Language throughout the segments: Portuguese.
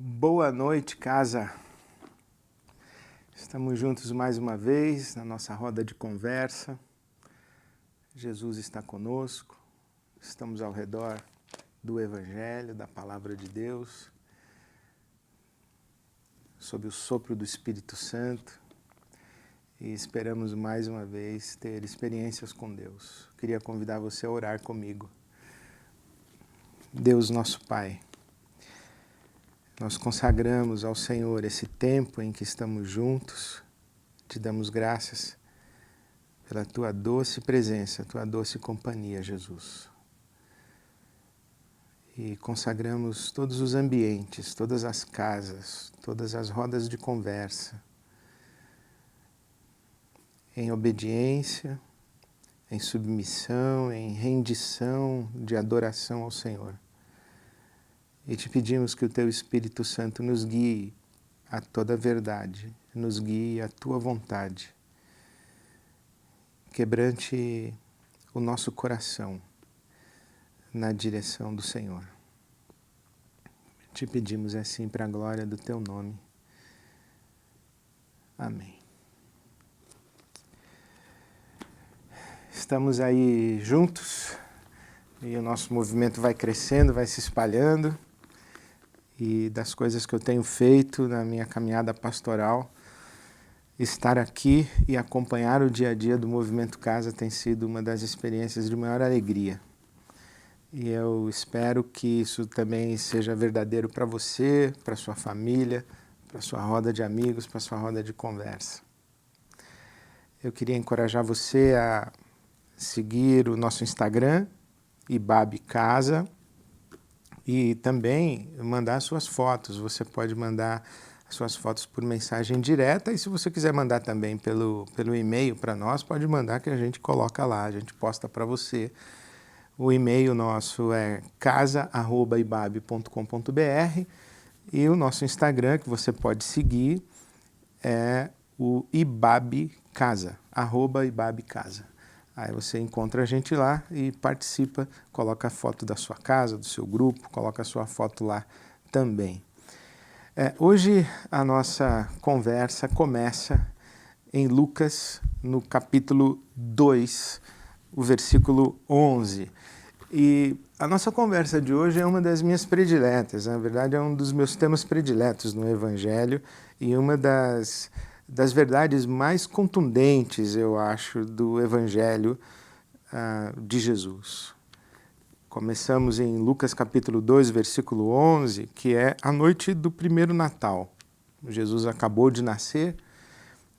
Boa noite, casa. Estamos juntos mais uma vez na nossa roda de conversa. Jesus está conosco, estamos ao redor do Evangelho, da Palavra de Deus, sob o sopro do Espírito Santo e esperamos mais uma vez ter experiências com Deus. Queria convidar você a orar comigo. Deus, nosso Pai, nós consagramos ao Senhor esse tempo em que estamos juntos, te damos graças pela Tua doce presença, Tua doce companhia, Jesus. E consagramos todos os ambientes, todas as casas, todas as rodas de conversa, em obediência, em submissão, em rendição de adoração ao Senhor. E te pedimos que o Teu Espírito Santo nos guie a toda a verdade, nos guie a Tua vontade. Quebrante o nosso coração na direção do Senhor. Te pedimos assim para a glória do Teu nome. Amém. Estamos aí juntos e o nosso movimento vai crescendo, vai se espalhando. E das coisas que eu tenho feito na minha caminhada pastoral, estar aqui e acompanhar o dia a dia do Movimento Casa tem sido uma das experiências de maior alegria. E eu espero que isso também seja verdadeiro para você, para sua família, para sua roda de amigos, para sua roda de conversa. Eu queria encorajar você a seguir o nosso Instagram, Ibab Casa, e também mandar suas fotos. Você pode mandar suas fotos por mensagem direta e se você quiser mandar também pelo e-mail para nós, pode mandar que a gente coloca lá, a gente posta para você. O e-mail nosso é casa@ibab.com.br e o nosso Instagram que você pode seguir é o ibabcasa, @ibabcasa. Aí você encontra a gente lá e participa, coloca a foto da sua casa, do seu grupo, coloca a sua foto lá também. Hoje a nossa conversa começa em Lucas, no capítulo 2, o versículo 11. E a nossa conversa de hoje é uma das minhas prediletas, na verdade é um dos meus temas prediletos no Evangelho e uma das verdades mais contundentes, eu acho, do Evangelho de Jesus. Começamos em Lucas capítulo 2, versículo 11, que é a noite do primeiro Natal. Jesus acabou de nascer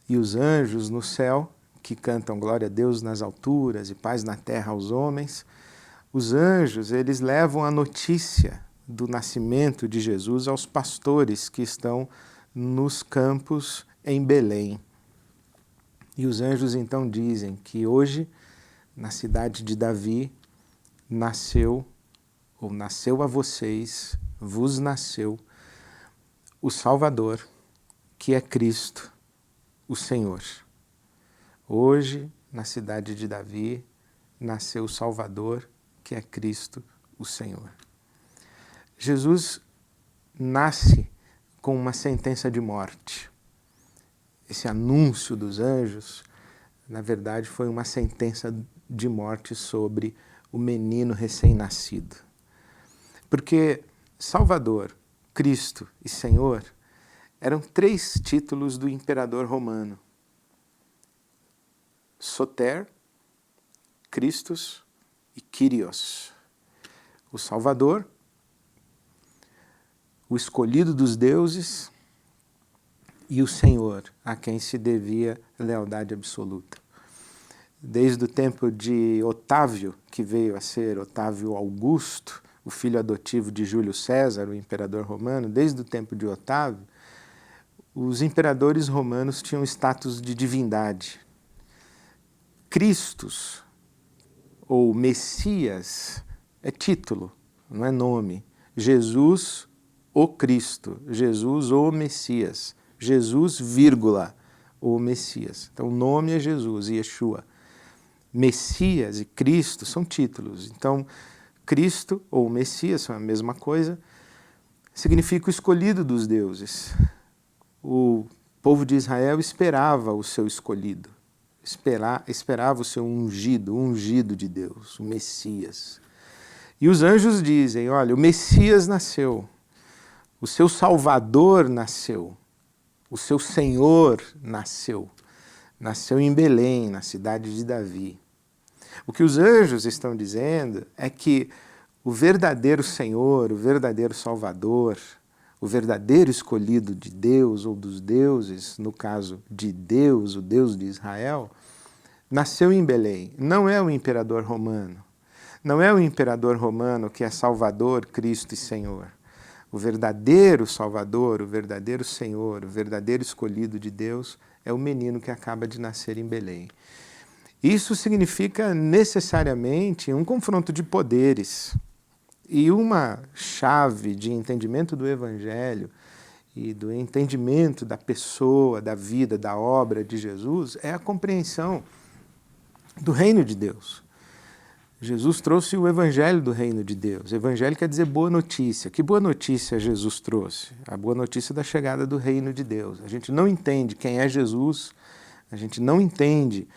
e os anjos no céu, que cantam glória a Deus nas alturas e paz na terra aos homens, os anjos, eles levam a notícia do nascimento de Jesus aos pastores que estão nos campos em Belém. E os anjos então dizem que hoje, na cidade de Davi, nasceu a vocês, vos nasceu o Salvador, que é Cristo, o Senhor. Hoje, na cidade de Davi, nasceu o Salvador, que é Cristo, o Senhor. Jesus nasce com uma sentença de morte. Esse anúncio dos anjos, na verdade, foi uma sentença de morte sobre o menino recém-nascido. Porque Salvador, Cristo e Senhor eram 3 títulos do imperador romano. Soter, Christus e Kyrios. O Salvador, o escolhido dos deuses e o Senhor, a quem se devia lealdade absoluta. Desde o tempo de Otávio, que veio a ser Otávio Augusto, o filho adotivo de Júlio César, o imperador romano, desde o tempo de Otávio, os imperadores romanos tinham status de divindade. Christus, ou Messias, é título, não é nome. Jesus, o Cristo, Jesus, o Messias. Jesus, vírgula, o Messias. Então o nome é Jesus, Yeshua. Messias e Cristo são títulos. Então Cristo ou Messias são a mesma coisa. significa o escolhido dos deuses. O povo de Israel esperava o seu escolhido, esperava o seu ungido, o ungido de Deus, o Messias. E os anjos dizem, olha, o Messias nasceu, o seu Salvador nasceu, o seu Senhor nasceu. Nasceu em Belém, na cidade de Davi. O que os anjos estão dizendo é que o verdadeiro Senhor, o verdadeiro Salvador, o verdadeiro escolhido de Deus ou dos deuses, no caso de Deus, o Deus de Israel, nasceu em Belém. Não é o imperador romano. Não é o imperador romano que é Salvador, Cristo e Senhor. O verdadeiro Salvador, o verdadeiro Senhor, o verdadeiro escolhido de Deus é o menino que acaba de nascer em Belém. Isso significa necessariamente um confronto de poderes. E uma chave de entendimento do Evangelho e do entendimento da pessoa, da vida, da obra de Jesus é a compreensão do reino de Deus. Jesus trouxe o Evangelho do reino de Deus. Evangelho quer dizer boa notícia. Que boa notícia Jesus trouxe? A boa notícia da chegada do reino de Deus. A gente não entende quem é Jesus, a gente não entende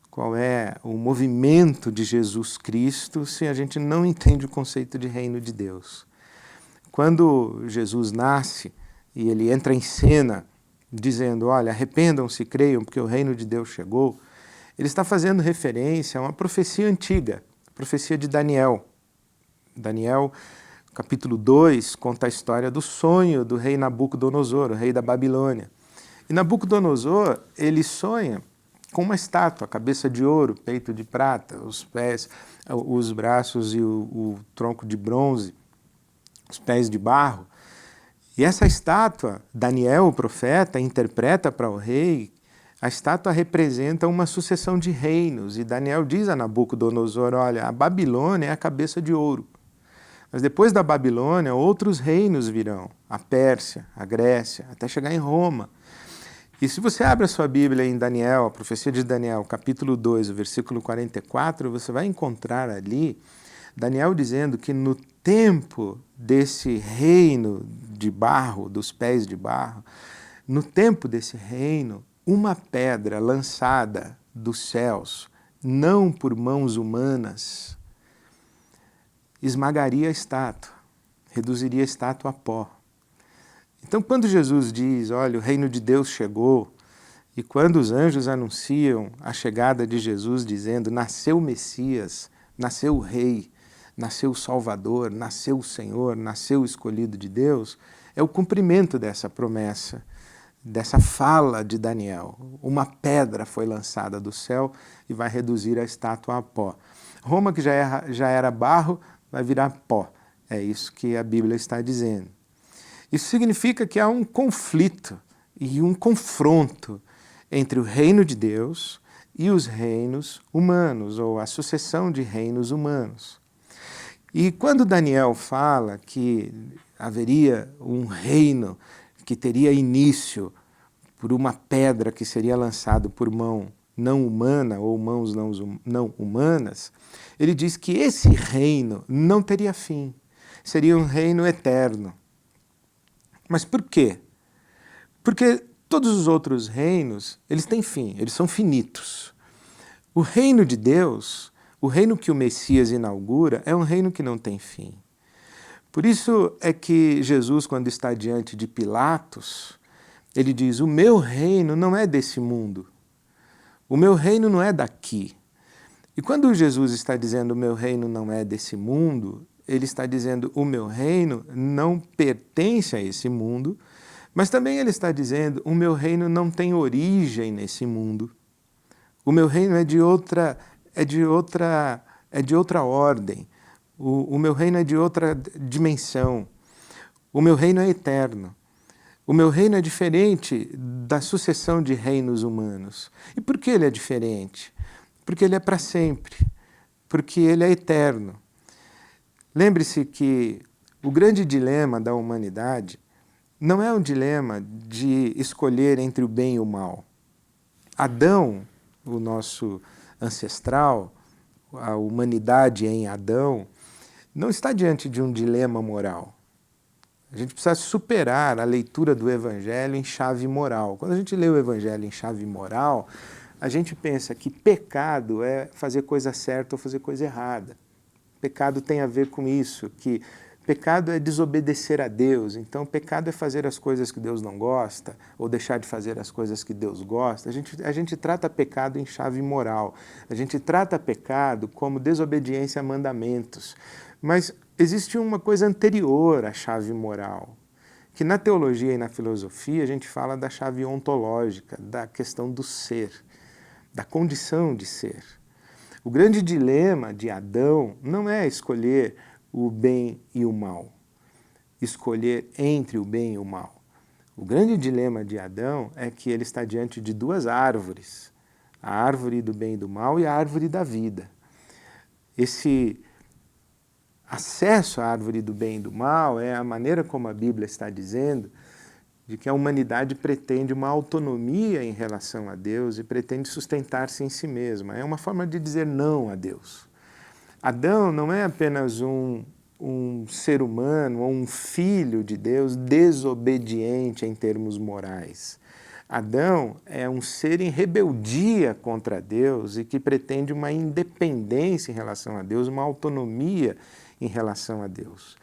qual é o movimento de Jesus Cristo se a gente não entende o conceito de reino de Deus. Quando Jesus nasce e ele entra em cena dizendo, olha, arrependam-se e creiam porque o reino de Deus chegou, ele está fazendo referência a uma profecia antiga, a profecia de Daniel. Daniel, capítulo 2, conta a história do sonho do rei Nabucodonosor, o rei da Babilônia. E Nabucodonosor, ele sonha com uma estátua, cabeça de ouro, peito de prata, os pés, os braços e o tronco de bronze, os pés de barro. E essa estátua, Daniel, o profeta, interpreta para o rei, a estátua representa uma sucessão de reinos. E Daniel diz a Nabucodonosor, olha, a Babilônia é a cabeça de ouro. Mas depois da Babilônia, outros reinos virão, a Pérsia, a Grécia, até chegar em Roma. E se você abre a sua Bíblia em Daniel, a profecia de Daniel, capítulo 2, o versículo 44, você vai encontrar ali Daniel dizendo que no tempo desse reino de barro, dos pés de barro, no tempo desse reino, uma pedra lançada dos céus, não por mãos humanas, esmagaria a estátua, reduziria a estátua a pó. Então, quando Jesus diz, olha, o reino de Deus chegou, e quando os anjos anunciam a chegada de Jesus, dizendo, nasceu o Messias, nasceu o Rei, nasceu o Salvador, nasceu o Senhor, nasceu o escolhido de Deus, é o cumprimento dessa promessa, dessa fala de Daniel. Uma pedra foi lançada do céu e vai reduzir a estátua a pó. Roma, que já era barro, vai virar pó. É isso que a Bíblia está dizendo. Isso significa que há um conflito e um confronto entre o reino de Deus e os reinos humanos, ou a sucessão de reinos humanos. E quando Daniel fala que haveria um reino que teria início por uma pedra que seria lançado por mão não humana ou mãos não humanas, ele diz que esse reino não teria fim, seria um reino eterno. Mas por quê? Porque todos os outros reinos, eles têm fim, eles são finitos. O reino de Deus, o reino que o Messias inaugura, é um reino que não tem fim. Por isso é que Jesus, quando está diante de Pilatos, ele diz, o meu reino não é desse mundo, o meu reino não é daqui. E quando Jesus está dizendo, o meu reino não é desse mundo, ele está dizendo, o meu reino não pertence a esse mundo, mas também ele está dizendo, o meu reino não tem origem nesse mundo. O meu reino é de outra ordem. O meu reino é de outra dimensão. O meu reino é eterno. O meu reino é diferente da sucessão de reinos humanos. E por que ele é diferente? Porque ele é para sempre. Porque ele é eterno. Lembre-se que o grande dilema da humanidade não é um dilema de escolher entre o bem e o mal. Adão, o nosso ancestral, a humanidade em Adão, não está diante de um dilema moral. A gente precisa superar a leitura do Evangelho em chave moral. Quando a gente lê o Evangelho em chave moral, a gente pensa que pecado é fazer coisa certa ou fazer coisa errada. Pecado tem a ver com isso, que pecado é desobedecer a Deus. Então, pecado é fazer as coisas que Deus não gosta ou deixar de fazer as coisas que Deus gosta. A gente trata pecado em chave moral. A gente trata pecado como desobediência a mandamentos. Mas existe uma coisa anterior à chave moral, que na teologia e na filosofia a gente fala da chave ontológica, da questão do ser, da condição de ser. O grande dilema de Adão não é escolher o bem e o mal, escolher entre o bem e o mal. O grande dilema de Adão é que ele está diante de duas árvores, a árvore do bem e do mal e a árvore da vida. Esse acesso à árvore do bem e do mal é a maneira como a Bíblia está dizendo de que a humanidade pretende uma autonomia em relação a Deus e pretende sustentar-se em si mesma. É uma forma de dizer não a Deus. Adão não é apenas um ser humano ou um filho de Deus desobediente em termos morais. Adão é um ser em rebeldia contra Deus e que pretende uma independência em relação a Deus, uma autonomia em relação a Deus.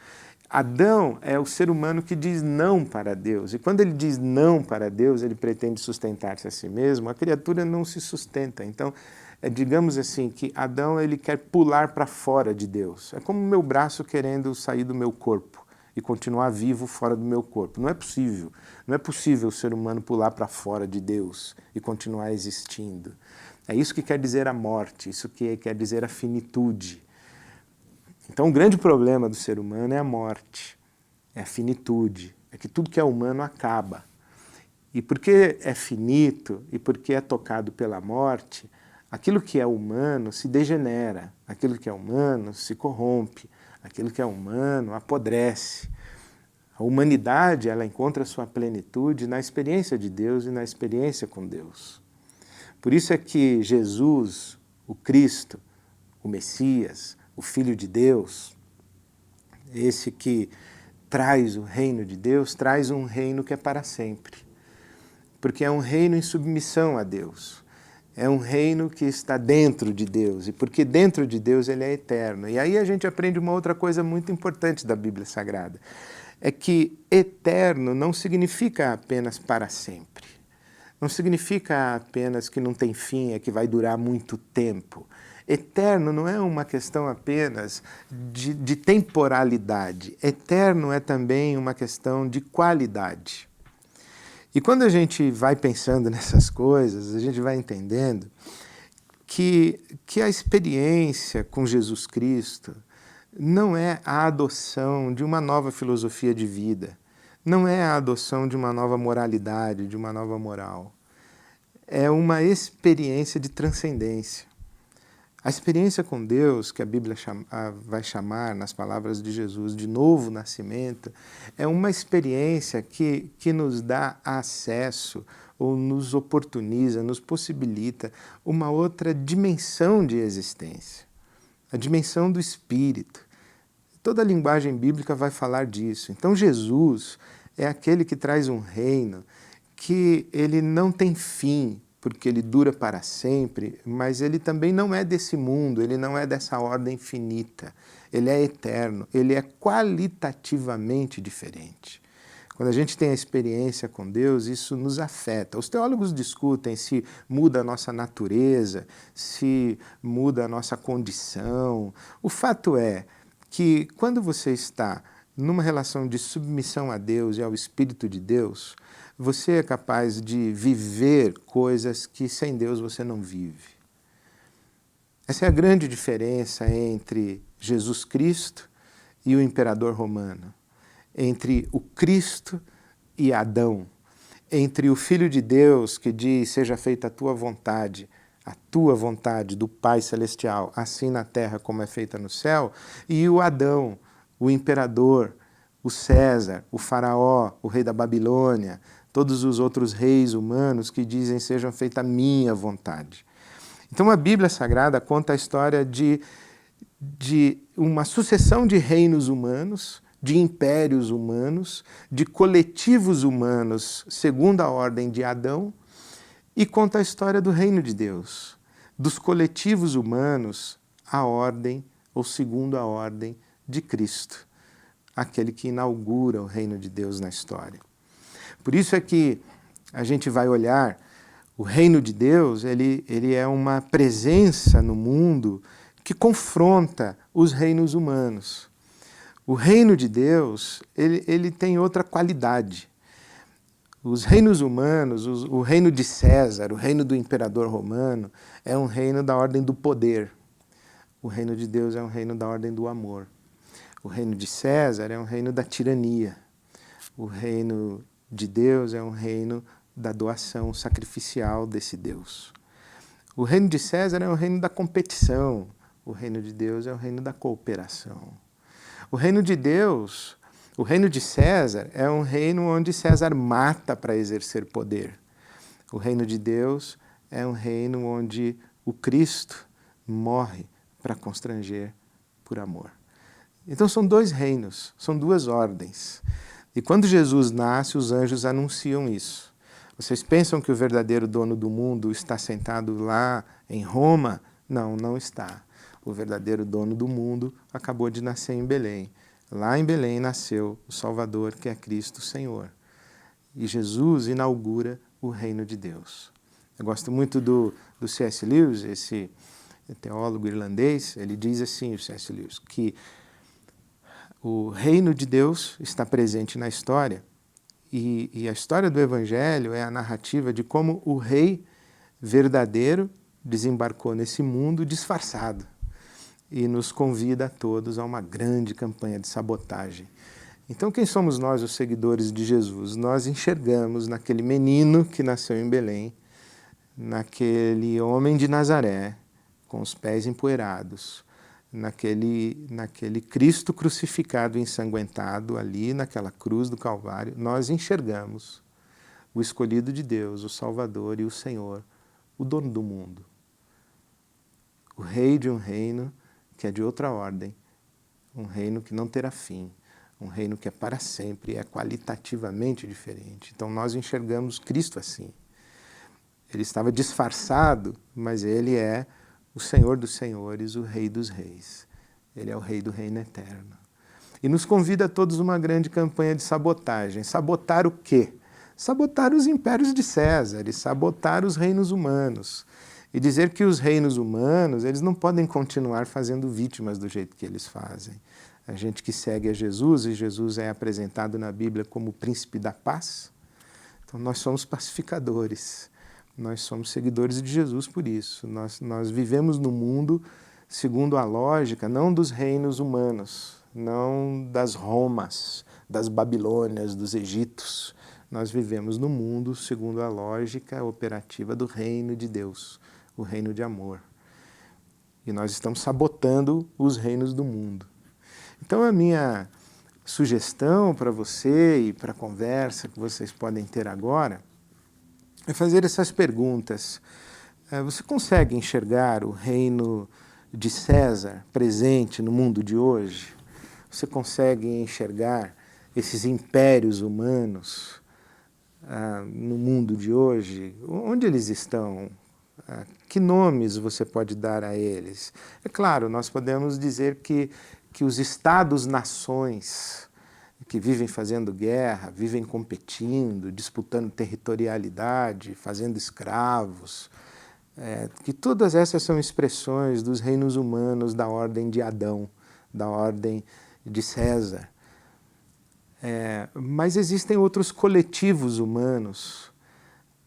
Adão é o ser humano que diz não para Deus, e quando ele diz não para Deus, ele pretende sustentar-se a si mesmo, a criatura não se sustenta. Então, digamos assim, que Adão ele quer pular para fora de Deus. É como o meu braço querendo sair do meu corpo e continuar vivo fora do meu corpo. Não é possível. Não é possível o ser humano pular para fora de Deus e continuar existindo. É isso que quer dizer a morte, isso que quer dizer a finitude. Então o grande problema do ser humano é a morte, é a finitude, é que tudo que é humano acaba. E porque é finito e porque é tocado pela morte, aquilo que é humano se degenera, aquilo que é humano se corrompe, aquilo que é humano apodrece. A humanidade ela encontra sua plenitude na experiência de Deus e na experiência com Deus. Por isso é que Jesus, o Cristo, o Messias, o Filho de Deus, esse que traz o reino de Deus, traz um reino que é para sempre. Porque é um reino em submissão a Deus. É um reino que está dentro de Deus, e porque dentro de Deus ele é eterno. E aí a gente aprende uma outra coisa muito importante da Bíblia Sagrada. É que eterno não significa apenas para sempre. Não significa apenas que não tem fim, é que vai durar muito tempo. Eterno não é uma questão apenas de temporalidade. Eterno é também uma questão de qualidade. E quando a gente vai pensando nessas coisas, a gente vai entendendo que a experiência com Jesus Cristo não é a adoção de uma nova filosofia de vida, não é a adoção de uma nova moralidade, de uma nova moral. É uma experiência de transcendência. A experiência com Deus, que a Bíblia vai chamar, nas palavras de Jesus, de novo nascimento, é uma experiência que nos dá acesso ou nos oportuniza, nos possibilita uma outra dimensão de existência, a dimensão do Espírito. Toda a linguagem bíblica vai falar disso. Então Jesus é aquele que traz um reino que ele não tem fim, porque ele dura para sempre, mas ele também não é desse mundo, ele não é dessa ordem finita, ele é eterno, ele é qualitativamente diferente. Quando a gente tem a experiência com Deus, isso nos afeta. Os teólogos discutem se muda a nossa natureza, se muda a nossa condição. O fato é que quando você está numa relação de submissão a Deus e ao Espírito de Deus, você é capaz de viver coisas que sem Deus você não vive. Essa é a grande diferença entre Jesus Cristo e o imperador romano, entre o Cristo e Adão, entre o Filho de Deus que diz, seja feita a tua vontade do Pai Celestial, assim na terra como é feita no céu, e o Adão, o imperador, o César, o faraó, o rei da Babilônia, todos os outros reis humanos que dizem sejam feita a minha vontade. Então a Bíblia Sagrada conta a história de uma sucessão de reinos humanos de impérios humanos, de coletivos humanos segundo a ordem de Adão, e conta a história do reino de Deus, dos coletivos humanos à ordem ou segundo a ordem de Cristo, aquele que inaugura o reino de Deus na história. Por isso é que a gente vai olhar o reino de Deus, ele é uma presença no mundo que confronta os reinos humanos. O reino de Deus, ele tem outra qualidade. Os reinos humanos, o reino de César, o reino do imperador romano, é um reino da ordem do poder. O reino de Deus é um reino da ordem do amor. O reino de César é um reino da tirania. O reino de Deus é um reino da doação sacrificial desse Deus. O reino de César é um reino da competição. O reino de Deus é o reino da cooperação. O reino de Deus, o reino de César é um reino onde César mata para exercer poder. O reino de Deus é um reino onde o Cristo morre para constranger por amor. Então são dois reinos, são duas ordens. E quando Jesus nasce, os anjos anunciam isso. Vocês pensam que o verdadeiro dono do mundo está sentado lá em Roma? Não, não está. O verdadeiro dono do mundo acabou de nascer em Belém. Lá em Belém nasceu o Salvador, que é Cristo Senhor. E Jesus inaugura o reino de Deus. Eu gosto muito do C.S. Lewis, esse teólogo irlandês. Ele diz assim, o C.S. Lewis, que o reino de Deus está presente na história e a história do Evangelho é a narrativa de como o rei verdadeiro desembarcou nesse mundo disfarçado e nos convida a todos a uma grande campanha de sabotagem. Então, quem somos nós, os seguidores de Jesus? Nós enxergamos naquele menino que nasceu em Belém, naquele homem de Nazaré, com os pés empoeirados, naquele Cristo crucificado e ensanguentado ali naquela cruz do Calvário, nós enxergamos o escolhido de Deus, o Salvador e o Senhor, o dono do mundo. O rei de um reino que é de outra ordem, um reino que não terá fim, um reino que é para sempre e é qualitativamente diferente. Então nós enxergamos Cristo assim. Ele estava disfarçado, mas ele é o Senhor dos senhores, o Rei dos reis. Ele é o Rei do reino eterno. E nos convida a todos uma grande campanha de sabotagem. Sabotar o quê? Sabotar os impérios de César e sabotar os reinos humanos. E dizer que os reinos humanos, eles não podem continuar fazendo vítimas do jeito que eles fazem. A gente que segue a Jesus, e Jesus é apresentado na Bíblia como o príncipe da paz, então nós somos pacificadores. Nós somos seguidores de Jesus por isso. Nós vivemos no mundo segundo a lógica, não dos reinos humanos, não das Romas, das Babilônias, dos Egitos. Nós vivemos no mundo segundo a lógica operativa do reino de Deus, o reino de amor. E nós estamos sabotando os reinos do mundo. Então a minha sugestão para você e para a conversa que vocês podem ter agora é fazer essas perguntas. Você consegue enxergar o reino de César presente no mundo de hoje? Você consegue enxergar esses impérios humanos no mundo de hoje? Onde eles estão? Que nomes você pode dar a eles? É claro, nós podemos dizer que os Estados-nações que vivem fazendo guerra, vivem competindo, disputando territorialidade, fazendo escravos, que todas essas são expressões dos reinos humanos da ordem de Adão, da ordem de César. Mas existem outros coletivos humanos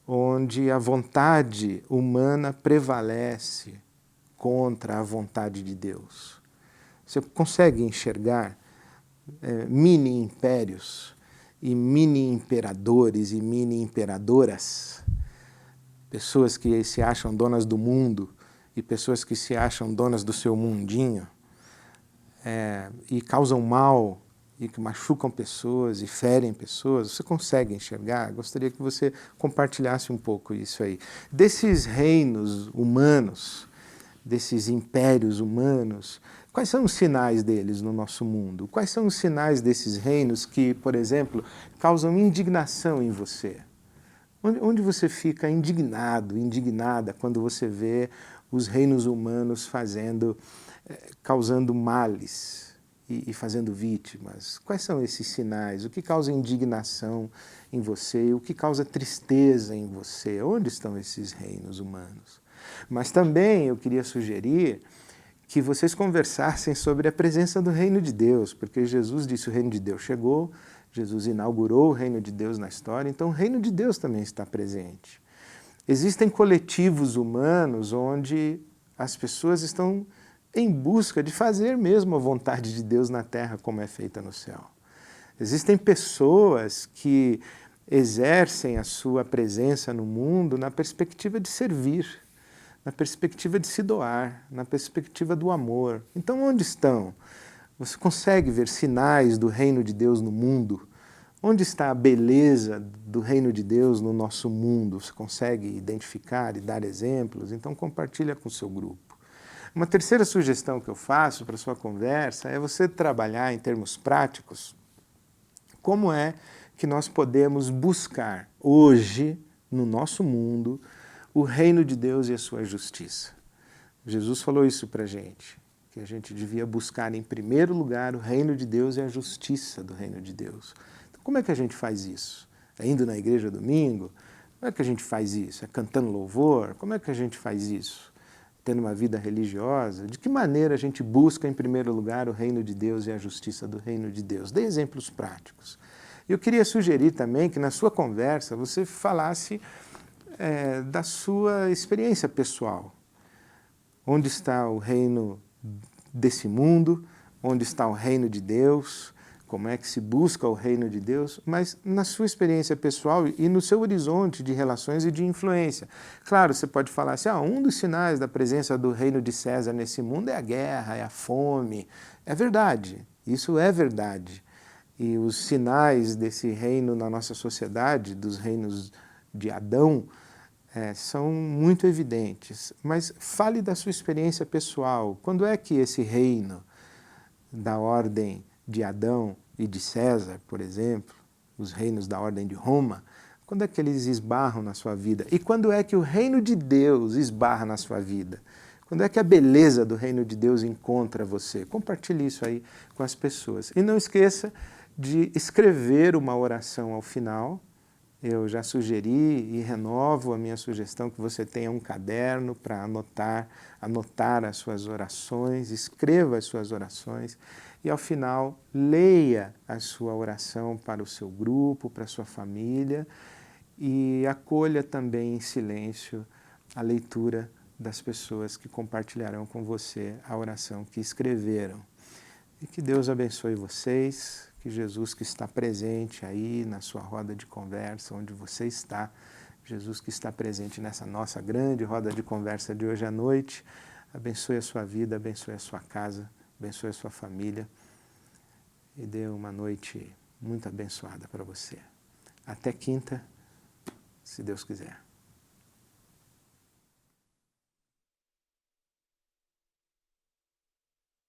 onde a vontade humana prevalece contra a vontade de Deus. Você consegue enxergar mini-impérios e mini-imperadores e mini-imperadoras, pessoas que se acham donas do mundo e pessoas que se acham donas do seu mundinho, e causam mal e que machucam pessoas e ferem pessoas? Você consegue enxergar? Gostaria que você compartilhasse um pouco isso aí. Desses reinos humanos, desses impérios humanos, quais são os sinais deles no nosso mundo? Quais são os sinais desses reinos que, por exemplo, causam indignação em você? Onde você fica indignado, indignada, quando você vê os reinos humanos causando males e fazendo vítimas? Quais são esses sinais? O que causa indignação em você? O que causa tristeza em você? Onde estão esses reinos humanos? Mas também eu queria sugerir que vocês conversassem sobre a presença do reino de Deus, porque Jesus disse: o reino de Deus chegou, Jesus inaugurou o reino de Deus na história, então o reino de Deus também está presente. Existem coletivos humanos onde as pessoas estão em busca de fazer mesmo a vontade de Deus na terra como é feita no céu. Existem pessoas que exercem a sua presença no mundo na perspectiva de servir, na perspectiva de se doar, na perspectiva do amor. Então, onde estão? Você consegue ver sinais do reino de Deus no mundo? Onde está a beleza do reino de Deus no nosso mundo? Você consegue identificar e dar exemplos? Então, compartilha com o seu grupo. Uma terceira sugestão que eu faço para a sua conversa é você trabalhar em termos práticos como é que nós podemos buscar hoje, no nosso mundo, o reino de Deus e a sua justiça. Jesus falou isso para a gente, que a gente devia buscar em primeiro lugar o reino de Deus e a justiça do reino de Deus. Então, como é que a gente faz isso? É indo na igreja domingo? Como é que a gente faz isso? É cantando louvor? Como é que a gente faz isso? Tendo uma vida religiosa? De que maneira a gente busca em primeiro lugar o reino de Deus e a justiça do reino de Deus? Dê exemplos práticos. Eu queria sugerir também que na sua conversa você falasse da sua experiência pessoal. Onde está o reino desse mundo? Onde está o reino de Deus? Como é que se busca o reino de Deus? Mas na sua experiência pessoal e no seu horizonte de relações e de influência. Claro, você pode falar assim, um dos sinais da presença do reino de César nesse mundo é a guerra, é a fome. É verdade, isso é verdade. E os sinais desse reino na nossa sociedade, dos reinos de Adão, são muito evidentes. Mas fale da sua experiência pessoal. Quando é que esse reino da ordem de Adão e de César, por exemplo, os reinos da ordem de Roma, quando é que eles esbarram na sua vida? E quando é que o reino de Deus esbarra na sua vida? Quando é que a beleza do reino de Deus encontra você? Compartilhe isso aí com as pessoas. E não esqueça de escrever uma oração ao final. Eu já sugeri e renovo a minha sugestão que você tenha um caderno para anotar as suas orações, escreva as suas orações e, ao final, leia a sua oração para o seu grupo, para a sua família e acolha também em silêncio a leitura das pessoas que compartilharão com você a oração que escreveram. E que Deus abençoe vocês, que Jesus que está presente aí na sua roda de conversa, onde você está, Jesus que está presente nessa nossa grande roda de conversa de hoje à noite, abençoe a sua vida, abençoe a sua casa, abençoe a sua família e dê uma noite muito abençoada para você. Até quinta, se Deus quiser.